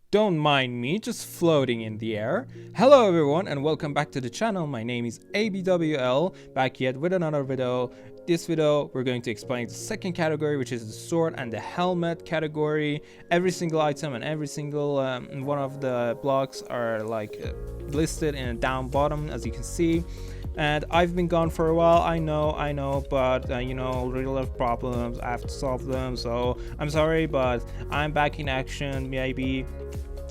Don't mind me just floating in the air. Hello everyone and welcome back to the channel. My name is A.B.W.L, back yet with another video. This video we're going to explain the second category, which is the sword and the helmet category. Every single item and every single one of the blocks are listed in a down bottom, as you can see. And I've been gone for a while, I know, but real life problems, I have to solve them, so I'm sorry, but I'm back in action, maybe.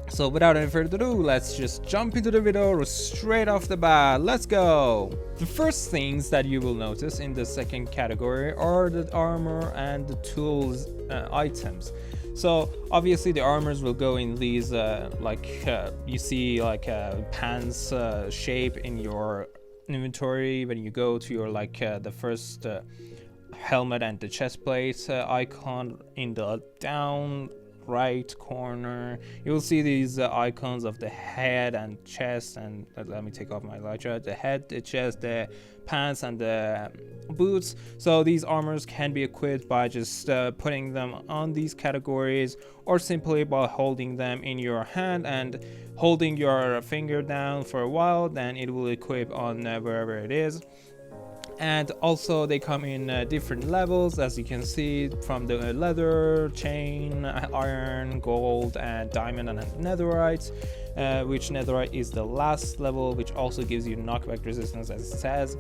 So without any further ado, let's just jump into the video straight off the bat. Let's go! The first things that you will notice in the second category are the armor and the tools items. So obviously the armors will go in these you see pants shape in your inventory when you go to your the first helmet and the chest plate icon in the down right corner. You will see these icons of the head and chest, and let me take off my Lytra. The head, the chest, the pants, and the boots. So these armors can be equipped by just putting them on these categories, or simply by holding them in your hand and holding your finger down for a while. Then it will equip on wherever it is. And also they come in different levels, as you can see, from the leather, chain, iron, gold, and diamond, and netherite, which netherite is the last level, which also gives you knockback resistance, as it says.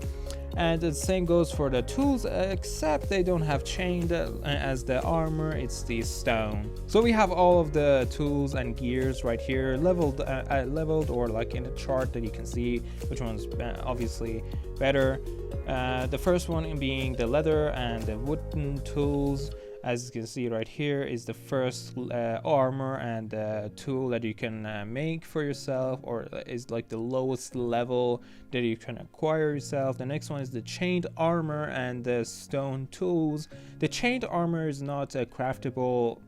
And the same goes for the tools, except they don't have chained as the armor, it's the stone. So we have all of the tools and gears right here leveled or like in the chart that you can see which one's obviously better. The first one being the leather and the wooden tools. As you can see right here is the first armor and tool that you can make for yourself, or is like the lowest level that you can acquire yourself. The next one is the chained armor and the stone tools. The chained armor is not a craftable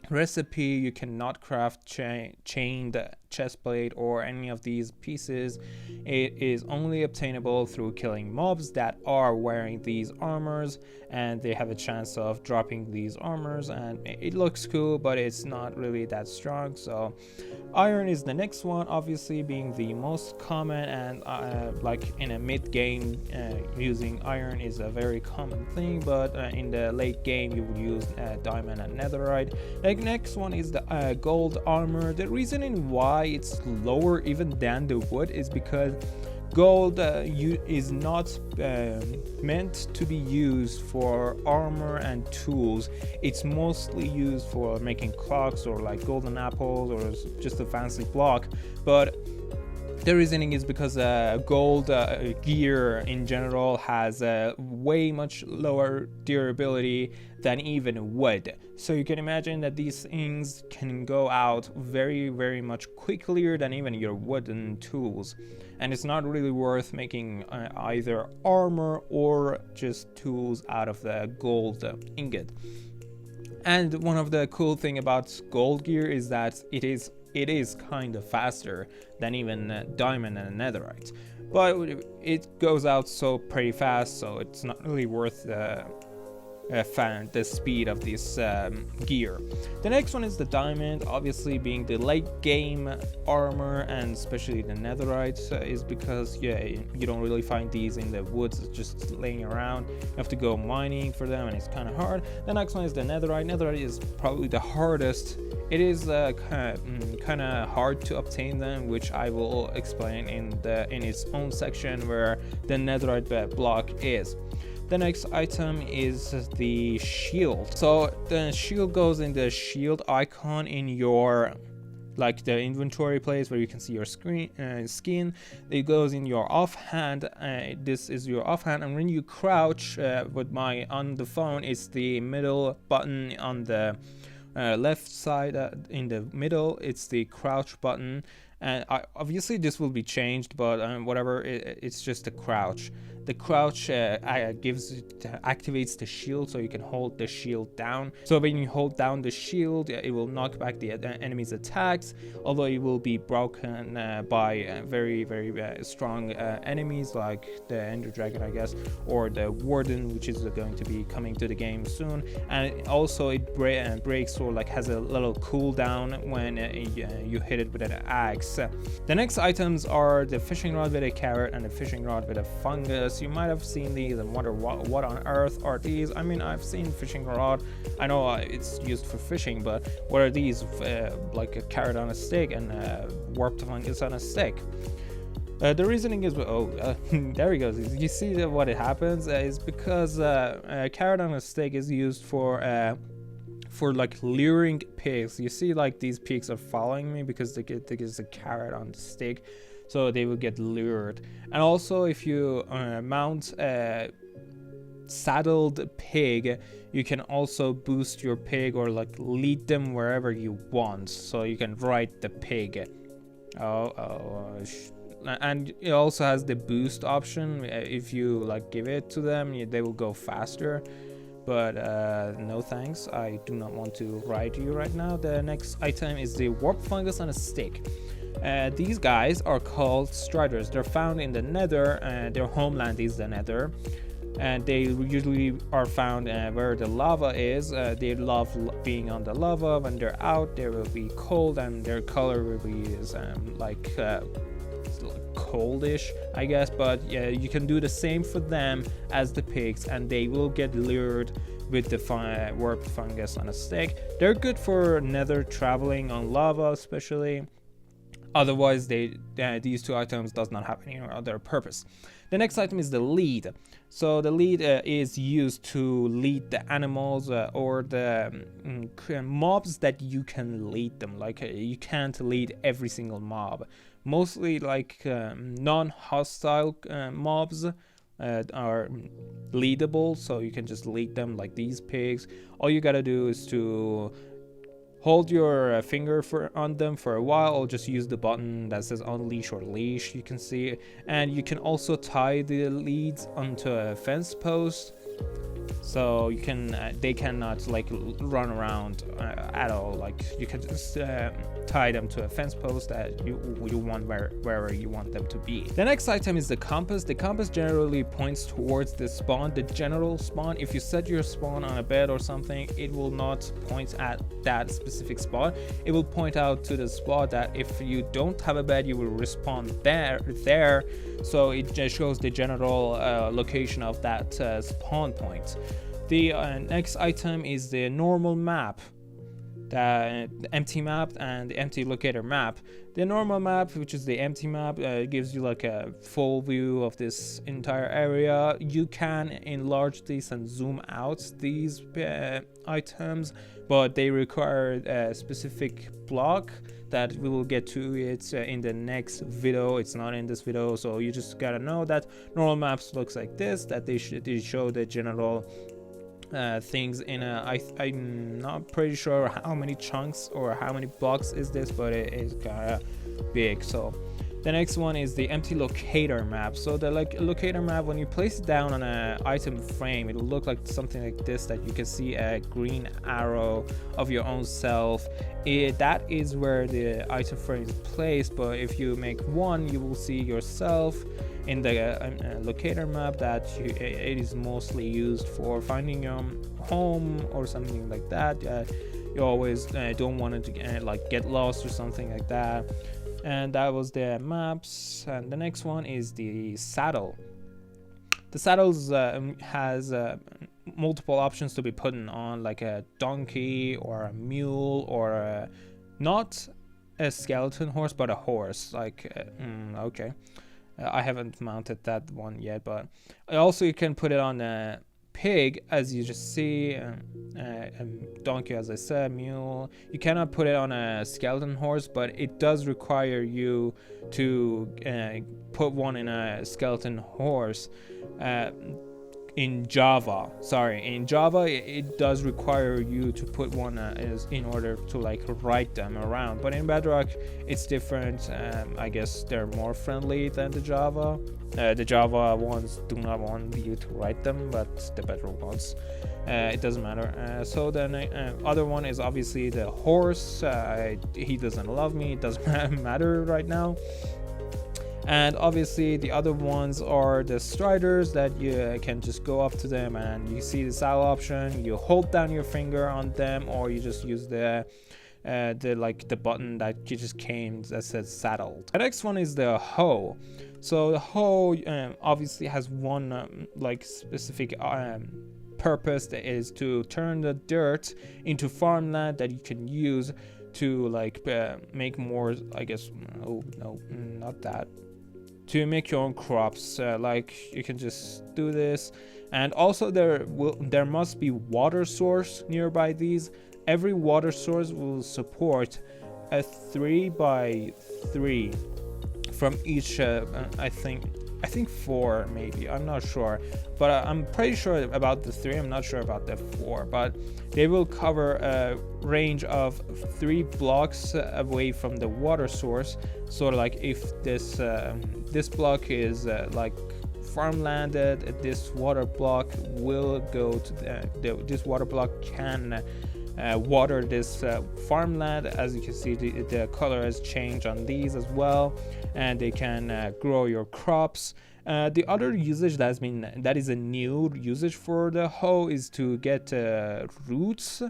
recipe. You cannot craft chained chestplate or any of these pieces. It is only obtainable through killing mobs that are wearing these armors, and they have a chance of dropping these armors, and it looks cool, but it's not really that strong. So iron is the next one, obviously being the most common, and like in a mid game using iron is a very common thing, but in the late game you will use diamond and netherite. The next one is the gold armor. The reasoning why it's lower even than the wood is because gold is not meant to be used for armor and tools. It's mostly used for making clocks or like golden apples or just a fancy block. But the reasoning is because gold gear in general has way much lower durability than even wood. So you can imagine that these things can go out very much quicker than even your wooden tools. And it's not really worth making either armor or just tools out of the gold ingot. And one of the cool thing about gold gear is that it is kind of faster than even diamond and netherite, but it goes out so pretty fast, so it's not really worth the speed of this gear. The next one is the diamond, obviously being the late game armor, and especially the netherite is because you don't really find these in the woods just laying around. You have to go mining for them, and it's kind of hard. The next one is the netherite. Netherite is probably the hardest. It is kind of hard to obtain them, which I will explain in its own section where the netherite block is. The next item is the shield. So the shield goes in the shield icon in your the inventory place where you can see your skin. It goes in your offhand. This is your offhand, and when you crouch on the phone, it's the middle button on the left side. In the middle it's the crouch button, And obviously this will be changed, but whatever, it's just a crouch. The crouch activates the shield, so you can hold the shield down. So when you hold down the shield, it will knock back the enemy's attacks, although it will be broken by very strong enemies like the Ender Dragon, I guess, or the Warden, which is going to be coming to the game soon. And also it breaks, or like has a little cooldown when you hit it with an axe. The next items are the fishing rod with a carrot and the fishing rod with a fungus. You might have seen these and wonder what on earth are these. I mean, I've seen fishing rod. I know it's used for fishing, but what are these? Like a carrot on a stick and warped fungus on a stick. The reasoning is, there he goes. You see what it happens is because a carrot on a stick is used for like luring pigs. You see, like these pigs are following me because there's a carrot on the stick, so they will get lured. And also, if you mount a saddled pig, you can also boost your pig or like lead them wherever you want. So you can ride the pig. And it also has the boost option. If you like give it to them, they will go faster. But no thanks, I do not want to ride you right now. The next item is the warp fungus on a stick. These guys are called striders. They're found in the Nether, and their homeland is the Nether, and they usually are found where the lava is. They love being on the lava. When they're out, they will be cold, and their color will be like coldish, I guess. But yeah, you can do the same for them as the pigs, and they will get lured with the warped fungus on a stick. They're good for Nether traveling on lava, especially. Otherwise, these two items does not have any other purpose. The next item is the lead. So the lead is used to lead the animals or the mobs that you can lead them. Like you can't lead every single mob. Mostly like non-hostile mobs are leadable, so you can just lead them like these pigs. All you gotta do is to hold your finger on them for a while, or just use the button that says unleash or leash, you can see. And you can also tie the leads onto a fence post, so you can they cannot like run around at all. Like you can just tie them to a fence post that you want wherever you want them to be. The next item is the compass. The compass generally points towards the spawn, the general spawn. If you set your spawn on a bed or something, it will not point at that specific spot. It will point out to the spot that if you don't have a bed, you will respawn there. So it just shows the general location of that spawn point. The next item is the normal map, the empty map and the empty locator map. The normal map, which is the empty map, gives you like a full view of this entire area. You can enlarge these and zoom out these items, but they require a specific block that we will get to it in the next video. It's not in this video, so you just gotta know that normal maps looks like this, that they show the general things in a I'm not pretty sure how many chunks or how many blocks is this, but it is kind of big. So the next one is the empty locator map. So the locator map, when you place it down on an item frame, it will look like something like this, that you can see a green arrow of your own self. That is where the item frame is placed, but if you make one, you will see yourself in the locator map. That it is mostly used for finding your home or something like that. You always don't want to like get lost or something like that. And that was the maps. And the next one is the saddle. The saddles has multiple options to be put on, like a donkey or a mule or not a skeleton horse, but a horse. Like okay, I haven't mounted that one yet, but also you can put it on a pig, as you just see, a donkey, as I said, mule. You cannot put it on a skeleton horse, but it does require you to put one in a skeleton horse. in Java. Sorry, in Java it does require you to put one is in order to like write them around, but in Bedrock it's different. I guess they're more friendly than the Java. The Java ones do not want you to write them, but the Bedrock ones, it doesn't matter. So then other one is obviously the horse. He doesn't love me, it doesn't matter right now. And obviously the other ones are the striders that you can just go up to them, and you see the saddle option, you hold down your finger on them, or you just use the button that you just came that says saddled. The next one is the hoe. So the hoe obviously has one like specific purpose, that is to turn the dirt into farmland that you can use to like make more, I guess, oh no, not that, to make your own crops. Like you can just do this. And also there must be water source nearby these. Every water source will support a 3x3 from each I think 4 maybe, I'm not sure, but I'm pretty sure about the 3. I'm not sure about the 4, but they will cover a range of 3 blocks away from the water source. So like if this this block is like farmlanded, this water block will go to this water block can water this farmland. As you can see, the color has changed on these as well, and they can grow your crops. The other usage that is a new usage for the hoe is to get roots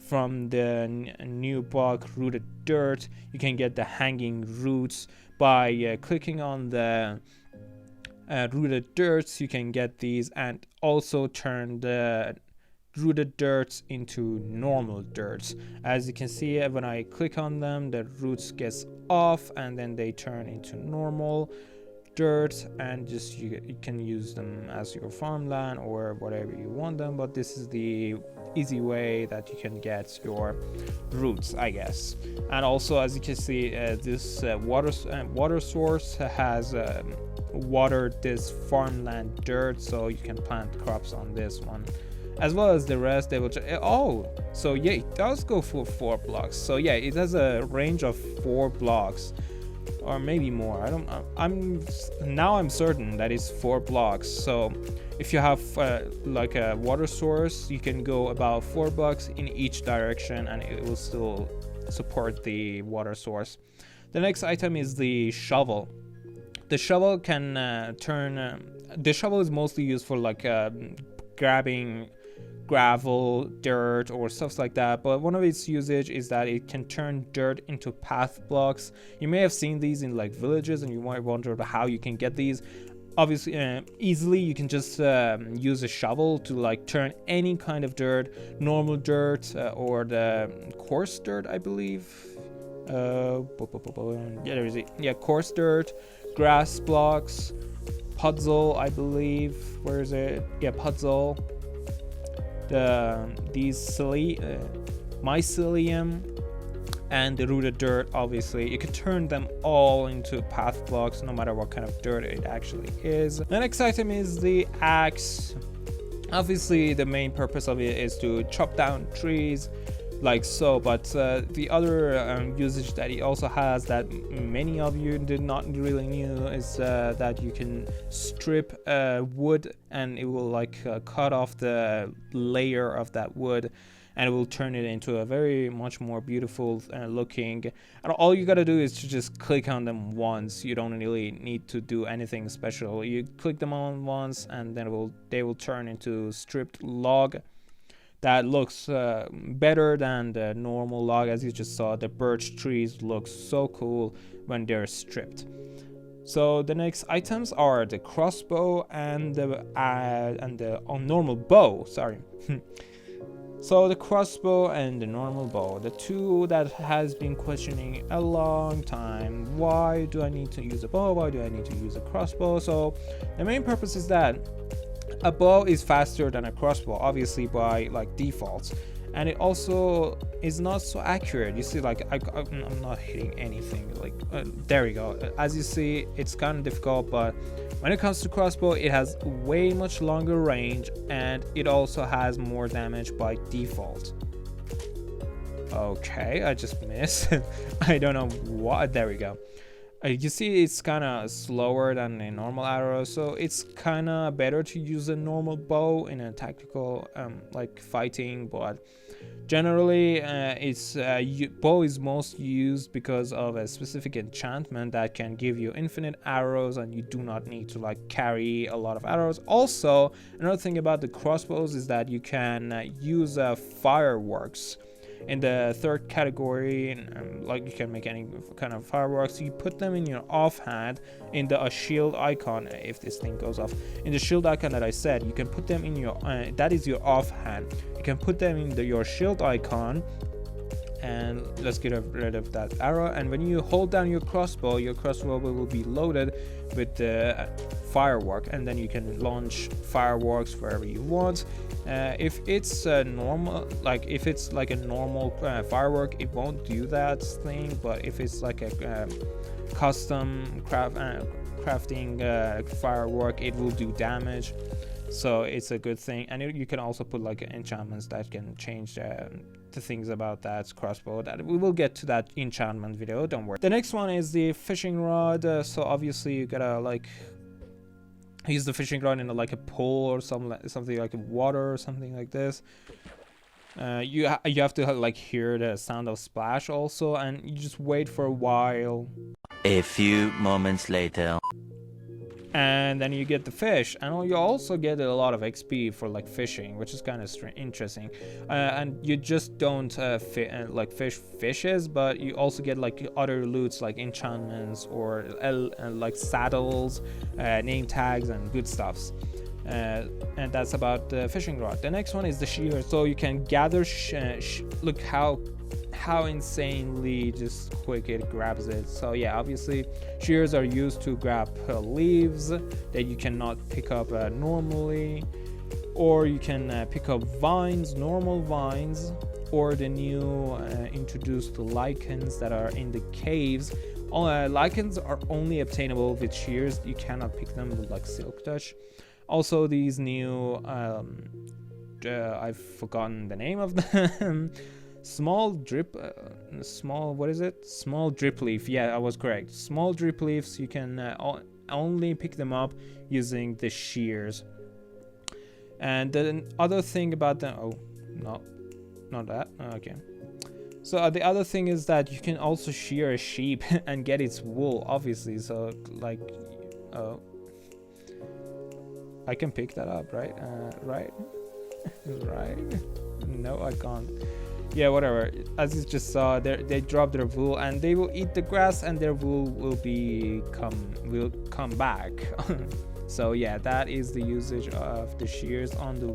from the new block, rooted dirt. You can get the hanging roots by clicking on the rooted dirts. You can get these and also turn the rooted dirts into normal dirts. As you can see, when I click on them, the roots gets off and then they turn into normal dirt, and just you can use them as your farmland or whatever you want them. But this is the easy way that you can get your roots, I guess. And also, as you can see, this water source has watered this farmland dirt, so you can plant crops on this one, as well as the rest. They will so yeah, it does go for 4 blocks. So yeah, it has a range of 4 blocks, or maybe more. I'm certain that it's 4 blocks. So if you have like a water source, you can go about 4 blocks in each direction and it will still support the water source. The next item is the shovel. The shovel can the shovel is mostly used for like grabbing gravel, dirt, or stuff like that, but one of its usage is that it can turn dirt into path blocks. You may have seen these in like villages, and you might wonder how you can get these. Obviously, easily you can just use a shovel to like turn any kind of dirt, normal dirt, or the coarse dirt, I believe. Yeah, there is it. Yeah, coarse dirt, grass blocks, puzzle, I believe. Where is it? Yeah, puzzle. These mycelium and the rooted dirt. Obviously you can turn them all into path blocks, no matter what kind of dirt it actually is. The next item is the axe. Obviously the main purpose of it is to chop down trees like so, but the other usage that it also has that many of you did not really knew is that you can strip wood, and it will like cut off the layer of that wood, and it will turn it into a very much more beautiful looking. And all you gotta do is to just click on them once. You don't really need to do anything special. You click them on once, and then they will turn into stripped log. That looks better than the normal log. As you just saw, the birch trees look so cool when they're stripped. So the next items are the crossbow and the normal bow. Sorry. So the crossbow and the normal bow, the two that has been questioning a long time. Why do I need to use a bow? Why do I need to use a crossbow? So the main purpose is that a bow is faster than a crossbow, obviously by like default, and it also is not so accurate. You see, like I'm not hitting anything. Like there we go. As you see, it's kind of difficult, but when it comes to crossbow, it has way much longer range, and it also has more damage by default. Okay, I just missed. I don't know what. There we go. You see, it's kind of slower than a normal arrow, so it's kind of better to use a normal bow in a tactical like fighting. But generally bow is most used because of a specific enchantment that can give you infinite arrows, and you do not need to like carry a lot of arrows. Also, another thing about the crossbows is that you can use fireworks in the third category. Like you can make any kind of fireworks. You put them in your offhand in the shield icon. If this thing goes off, in the shield icon that I said, you can put them in your that is your offhand. You can put them in your shield icon, and let's get rid of that arrow. And when you hold down your crossbow will be loaded with the firework, and then you can launch fireworks wherever you want. If it's normal, like if it's like a normal firework, it won't do that thing. But if it's like a custom crafting firework, it will do damage. So it's a good thing. And you can also put like enchantments that can change the things about that crossbow. That we will get to that enchantment video, don't worry. The next one is the fishing rod. So obviously you gotta like use the fishing rod in like a pool or something like water or something like this. You have to like hear the sound of splash also, and you just wait for a while. A few moments later. And then you get the fish, and you also get a lot of XP for like fishing, which is kind of interesting. And you just don't like fish fishes, but you also get like other loots like enchantments or like saddles, name tags, and good stuffs. And that's about the fishing rod. The next one is the shears. So you can gather look how insanely just quick it grabs it. So yeah, obviously shears are used to grab leaves that you cannot pick up normally, or you can pick up vines, normal vines, or the new introduced lichens that are in the caves. Lichens are only obtainable with shears. You cannot pick them with like silk touch. Also these new I've forgotten the name of them. Small drip leaf. Yeah, I was correct. Small drip leaves, you can only pick them up using the shears. And the other thing about them, oh no, not that. Okay, so the other thing is that you can also shear a sheep and get its wool, obviously. So like I can pick that up, right? Right. No, I can't. Yeah, whatever. As you just saw, they drop their wool, and they will eat the grass, and their wool will come back. So yeah, that is the usage of the shears on the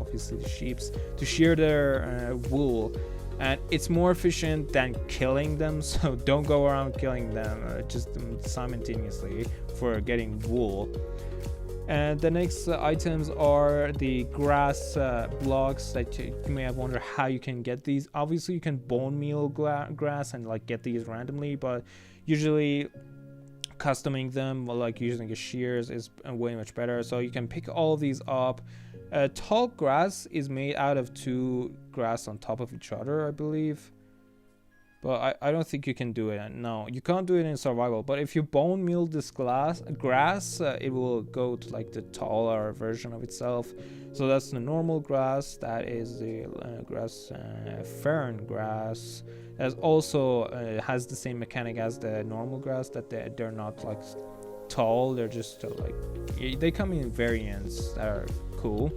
obviously the sheeps, to shear their wool, and it's more efficient than killing them. So don't go around killing them just simultaneously for getting wool. And the next items are the grass blocks that you may have wondered how you can get these. Obviously you can bone meal grass and like get these randomly, but usually customing them like using the shears is way much better. So you can pick all of these up. Tall grass is made out of 2 grass on top of each other, I believe. But I don't think you can do it. No, you can't do it in survival. But if you bone meal this grass, it will go to like the taller version of itself. So that's the normal grass. That is the grass, Fern grass. As also has the same mechanic as the normal grass, that they're not like tall. They're just like they come in variants that are cool.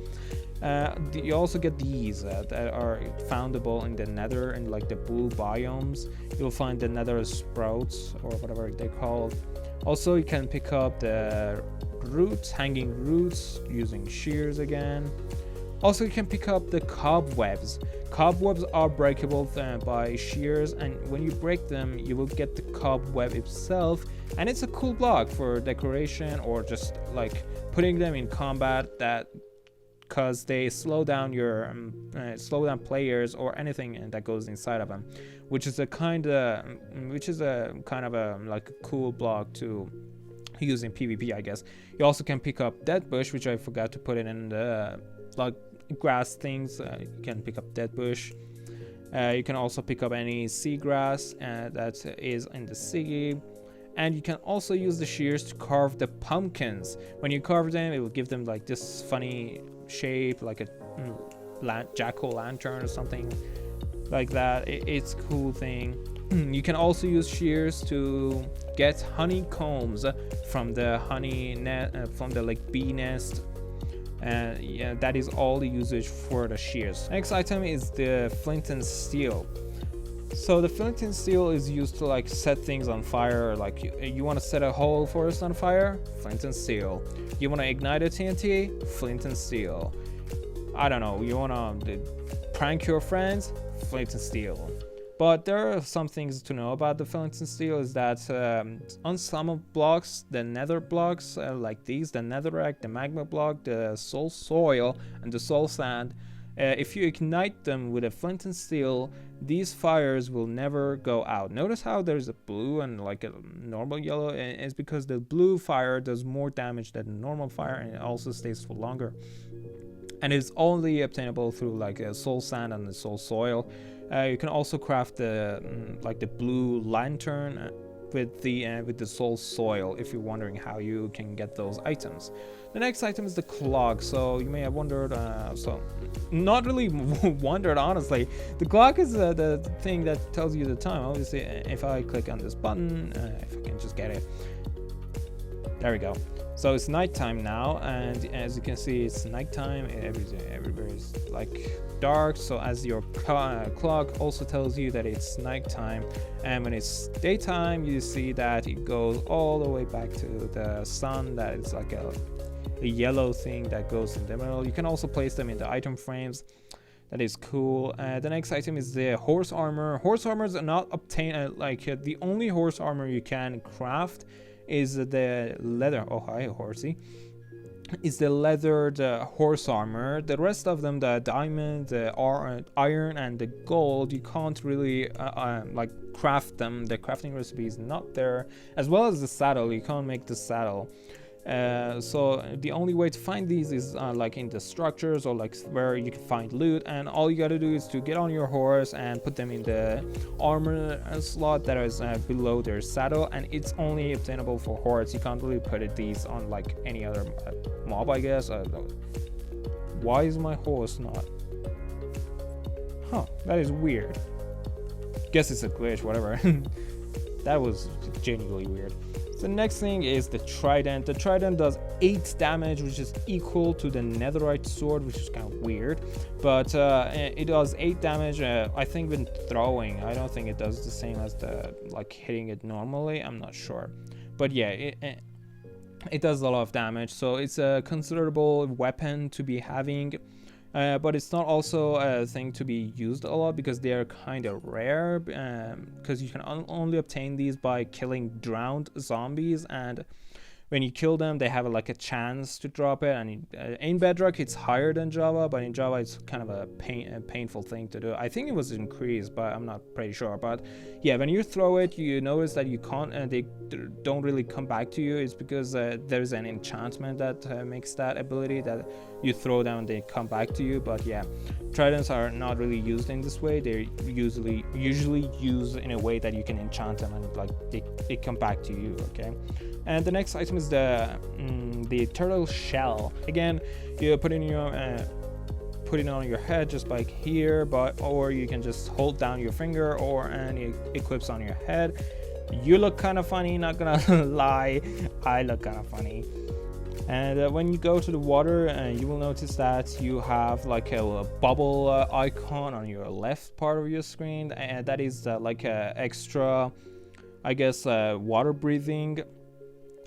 You also get these that are foundable in the nether and like the blue biomes. You'll find the nether sprouts or whatever they're called. Also you can pick up the roots, hanging roots, using shears again. Also you can pick up the cobwebs. Cobwebs are breakable by shears, and when you break them you will get the cobweb itself, and it's a cool block for decoration or just like putting them in combat. That because they slow down your slow down players or anything that goes inside of them, which is a kind of like a cool block to use in PvP, I guess. You also can pick up dead bush, which I forgot to put it in the like grass things. You can pick up dead bush. You can also pick up any seagrass that is in the sea. And you can also use the shears to carve the pumpkins. When you carve them, it will give them like this funny shape, like a jack-o'-lantern or something like that. It's a cool thing. You can also use shears to get honeycombs from the from the like bee nest. And yeah, that is all the usage for the shears. Next item is the Flint and Steel. So the Flint and Steel is used to like set things on fire. Like you want to set a whole forest on fire, Flint and Steel. You want to ignite a TNT, Flint and Steel. I don't know, you want to prank your friends, Flint and Steel. But there are some things to know about the Flint and Steel is that on some of blocks, the Nether blocks like these, the Netherrack, the Magma block, the Soul Soil, and the Soul Sand, if you ignite them with a Flint and Steel, these fires will never go out. Notice how there's a blue and like a normal yellow. It's because the blue fire does more damage than the normal fire, and it also stays for longer. And it's only obtainable through like a Soul Sand and the Soul Soil. You can also craft the like the blue lantern with the Soul Soil if you're wondering how you can get those items. The next item is the clock. So you may have wondered, so not really wondered honestly. The clock is the thing that tells you the time. Obviously, if I click on this button, if I can just get it, there we go. So it's nighttime now, and as you can see, it's nighttime. Everywhere is like dark. So as your clock also tells you that it's nighttime, and when it's daytime, you see that it goes all the way back to the sun. That is like a yellow thing that goes in the middle. You can also place them in the item frames. That is cool. The next item is the horse armor. Horse armors are not obtained the only horse armor you can craft is the leather. Oh hi horsey. Is the leathered horse armor. The rest of them, the diamond, the iron, and the gold, you can't really like craft them. The crafting recipe is not there, as well as the saddle. You can't make the saddle. So the only way to find these is like in the structures or like where you can find loot, and all you gotta do is to get on your horse and put them in the armor slot that is below their saddle, and it's only obtainable for hordes. You can't really put these on like any other mob, I guess. Why is my horse not? Huh, that is weird. Guess it's a glitch, whatever. That was genuinely weird. The next thing is the Trident. The Trident does 8 damage, which is equal to the netherite sword, which is kind of weird. But it does 8 damage, I think, when throwing. I don't think it does the same as the like hitting it normally. I'm not sure. But yeah, it does a lot of damage. So it's a considerable weapon to be having. But it's not also a thing to be used a lot because they are kind of rare, because you can only obtain these by killing drowned zombies, and when you kill them they have like a chance to drop it. And in Bedrock it's higher than Java, but in Java it's kind of a painful thing to do. I think it was increased, but I'm not pretty sure. But yeah, when you throw it, you notice that you can't, they don't really come back to you. It's because there's an enchantment that makes that ability, that you throw them, they come back to you. But yeah, tridents are not really used in this way. They're usually used in a way that you can enchant them and like they come back to you. Okay. And the next item is the turtle shell. Again, you put it on your head just like here, or you can just hold down your finger, and it equips on your head. You look kind of funny, not gonna lie. I look kind of funny. And when you go to the water, you will notice that you have like a bubble icon on your left part of your screen, and that is like a extra, I guess, water breathing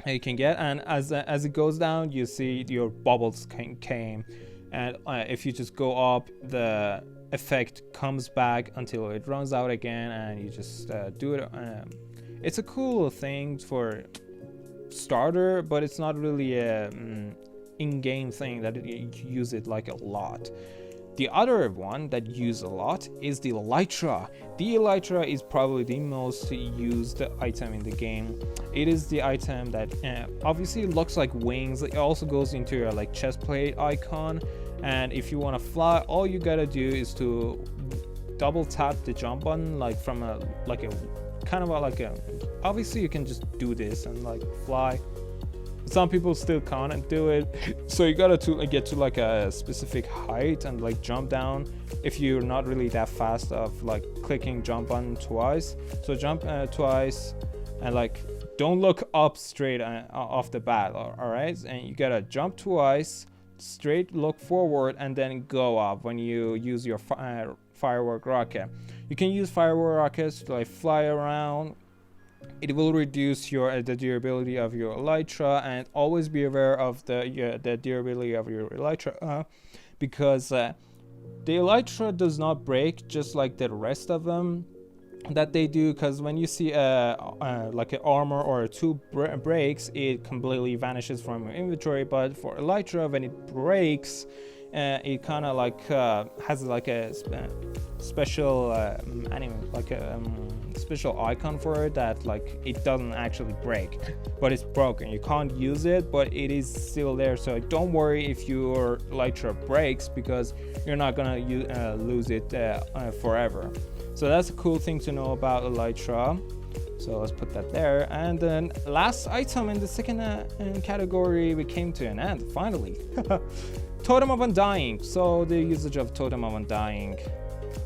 you can get. And as it goes down, you see your bubbles came, and if you just go up, the effect comes back until it runs out again, and you just do it. It's a cool thing for starter, but it's not really in-game thing that you use it like a lot. The other one that you use a lot is the Lytra. The Lytra is probably the most used item in the game. It is the item that obviously looks like wings. It also goes into your like chest plate icon, and if you want to fly, all you gotta do is to double tap the jump button, like from a kind of like a, obviously you can just do this and like fly. Some people still can't do it, so you gotta get to like a specific height and like jump down if you're not really that fast of like clicking jump button twice. So jump twice and like don't look up straight off the bat, all right? And you gotta jump twice, straight look forward, and then go up when you use your firework rocket. You can use firework rockets to like fly around. It will reduce the durability of your Elytra, and always be aware of the durability of your Elytra, because the Elytra does not break just like the rest of them that they do. Because when you see like an armor or two breaks, it completely vanishes from your inventory. But for Elytra, when it breaks, it kind of like has like a special special icon for it, that like it doesn't actually break, but it's broken. You can't use it, but it is still there. So don't worry if your Lytra breaks, because you're not gonna lose it forever. So that's a cool thing to know about Lytra. So let's put that there. And then last item in the second category, we came to an end finally. Totem of Undying. So the usage of Totem of Undying,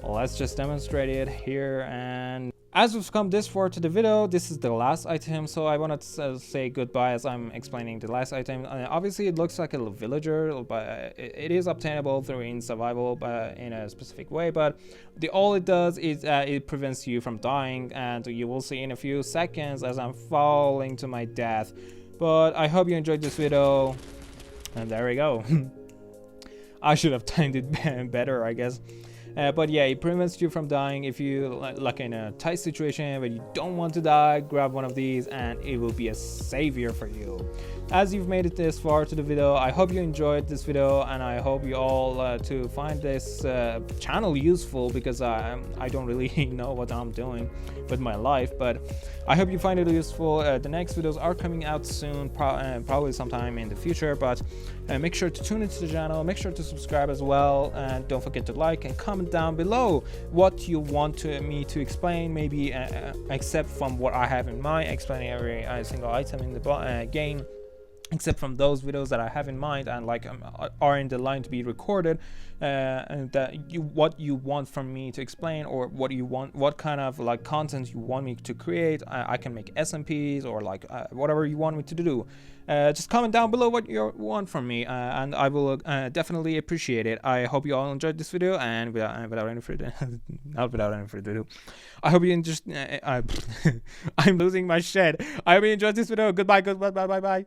let's just demonstrate it here. And as we've come this far to the video, this is the last item, so I wanted to say goodbye as I'm explaining the last item. Obviously it looks like a villager, but it is obtainable through in survival in a specific way. But all it does is it prevents you from dying, and you will see in a few seconds as I'm falling to my death. But I hope you enjoyed this video, and there we go. I should have timed it better, I guess. But yeah, it prevents you from dying. If you like in a tight situation where you don't want to die, grab one of these and it will be a savior for you. As you've made it this far to the video, I hope you enjoyed this video, and I hope you all to find this channel useful, because I don't really know what I'm doing with my life, but I hope you find it useful. The next videos are coming out soon, probably sometime in the future, but make sure to tune into the channel, make sure to subscribe as well, and don't forget to like and comment down below what you want me to explain, maybe except from what I have in mind, explaining every single item in the game, except from those videos that I have in mind and like are in the line to be recorded, and that what you want from me to explain, or what kind of like content you want me to create. I can make SMPs or like whatever you want me to do. Just comment down below what you want from me, and I will definitely appreciate it. I hope you all enjoyed this video, and without any further ado, I hope you just I'm losing my shit. I hope you enjoyed this video. Goodbye, bye.